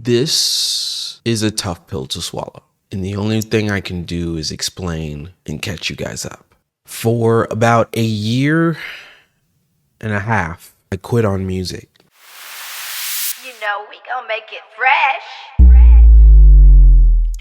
This is a tough pill to swallow. And the only thing I can do is explain and catch you guys up. For about a year and a half, I quit on music. You know we gonna make it fresh.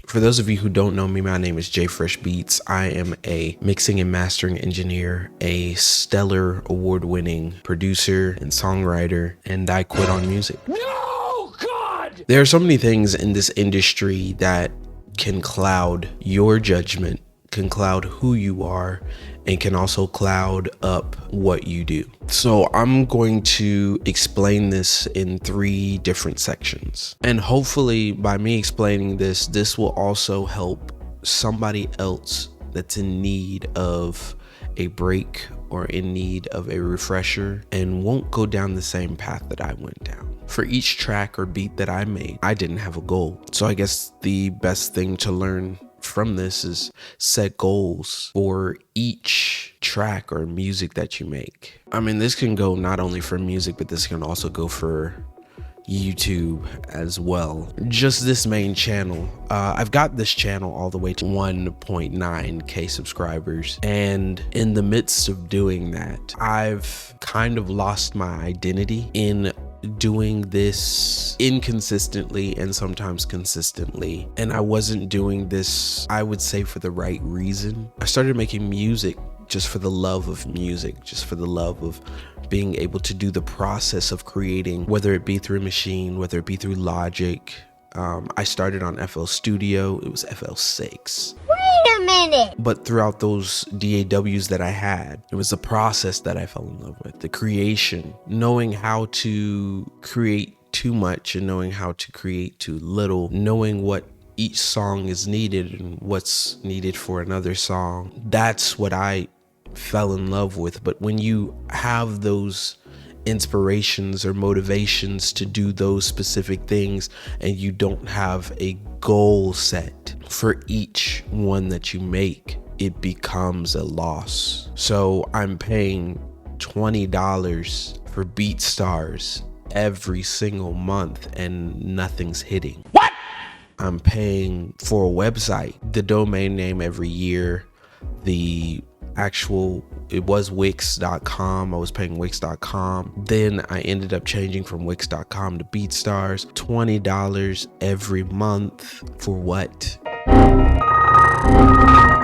For those of you who don't know me, my name is J Fresh Beats. I am a mixing and mastering engineer, a stellar award-winning producer and songwriter, and I quit on music. No, God! There are so many things in this industry that can cloud your judgment, can cloud who you are, and can also cloud up what you do. So I'm going to explain this in 3 different sections. And hopefully by me explaining this will also help somebody else that's in need of a break or in need of a refresher and won't go down the same path that I went down. For each track or beat that I made, I didn't have a goal. So I guess the best thing to learn from this is set goals for each track or music that you make. I mean, this can go not only for music, but this can also go for YouTube as well. Just this main channel. I've got this channel all the way to 1.9k subscribers. And in the midst of doing that, I've kind of lost my identity in doing this inconsistently and sometimes consistently. And I wasn't doing this, I would say, for the right reason. I started making music just for the love of music, just for the love of being able to do the process of creating, whether it be through Machine, whether it be through Logic. I started on FL Studio, it was FL6. Wait a minute. But throughout those DAWs that I had, it was the process that I fell in love with, the creation, knowing how to create too much and knowing how to create too little, knowing what each song is needed and what's needed for another song. That's what I fell in love with. But when you have those inspirations or motivations to do those specific things and you don't have a goal set for each one that you make, it becomes a loss. So I'm paying $20 for BeatStars every single month and nothing's hitting. What? I'm paying for a website, the domain name every year, it was Wix.com. I was paying Wix.com. Then I ended up changing from Wix.com to BeatStars. $20 every month for what?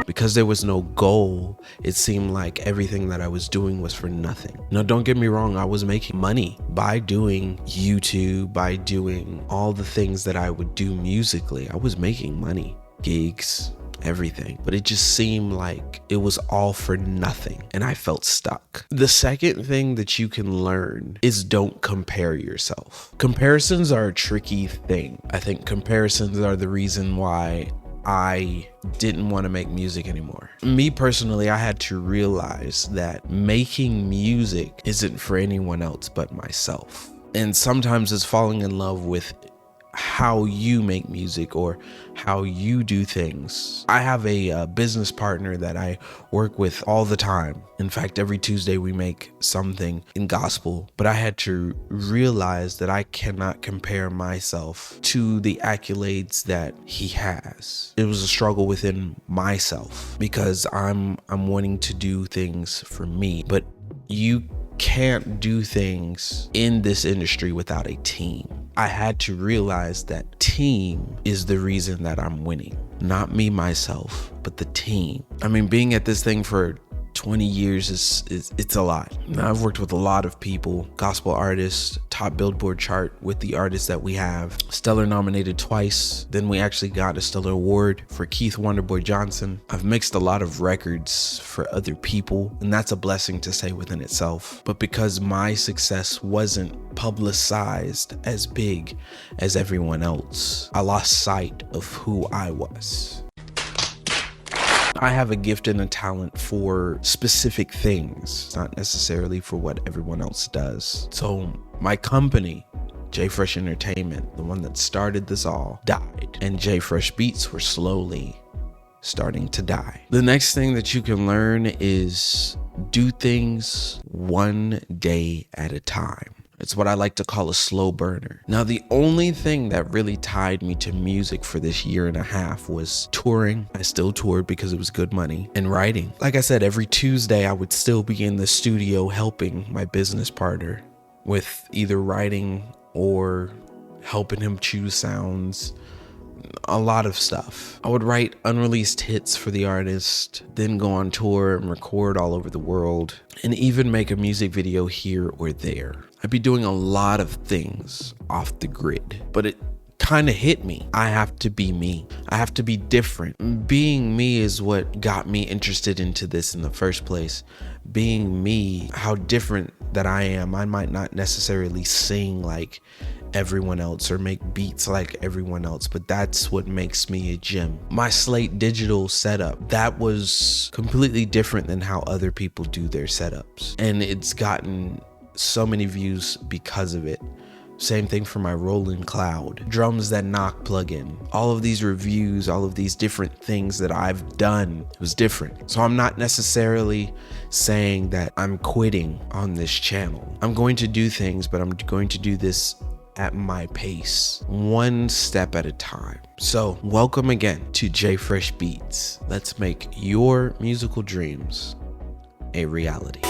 Because there was no goal, it seemed like everything that I was doing was for nothing. Now, don't get me wrong, I was making money by doing YouTube, by doing all the things that I would do musically. I was making money, gigs, everything, but it just seemed like it was all for nothing and I felt stuck. The second thing that you can learn is don't compare yourself. Comparisons are a tricky thing. I think comparisons are the reason why I didn't want to make music anymore. Me personally, I had to realize that making music isn't for anyone else but myself. And sometimes it's falling in love with how you make music or how you do things. I have a business partner that I work with all the time. In fact, every Tuesday we make something in gospel, but I had to realize that I cannot compare myself to the accolades that he has. It was a struggle within myself because I'm wanting to do things for me, but you can't do things in this industry without a team. I had to realize that team is the reason that I'm winning. Not me, myself, but the team. I mean, being at this thing for 20 years it's a lot. Now, I've worked with a lot of people, gospel artists, top Billboard chart with the artists that we have, Stellar nominated twice. Then we actually got a Stellar award for Keith Wonderboy Johnson. I've mixed a lot of records for other people, and that's a blessing to say within itself. But because my success wasn't publicized as big as everyone else, I lost sight of who I was. I have a gift and a talent for specific things, not necessarily for what everyone else does. So my company, J Fresh Entertainment, the one that started this all, died, and J Fresh Beats were slowly starting to die. The next thing that you can learn is do things one day at a time. It's what I like to call a slow burner. Now, the only thing that really tied me to music for this year and a half was touring. I still toured because it was good money, and writing. Like I said, every Tuesday I would still be in the studio helping my business partner with either writing or helping him choose sounds. A lot of stuff. I would write unreleased hits for the artist, then go on tour and record all over the world, and even make a music video here or there. I'd be doing a lot of things off the grid, but it kind of hit me. I have to be me. I have to be different. Being me is what got me interested into this in the first place. Being me, how different that I am. I might not necessarily sing like everyone else or make beats like everyone else, but that's what makes me a gem. My Slate Digital setup, that was completely different than how other people do their setups, and it's gotten so many views because of it. Same thing for my Roland Cloud, Drums That Knock plugin. All of these reviews, all of these different things that I've done was different. So I'm not necessarily saying that I'm quitting on this channel. I'm going to do things, but I'm going to do this at my pace, one step at a time. So welcome again to J Fresh Beats. Let's make your musical dreams a reality.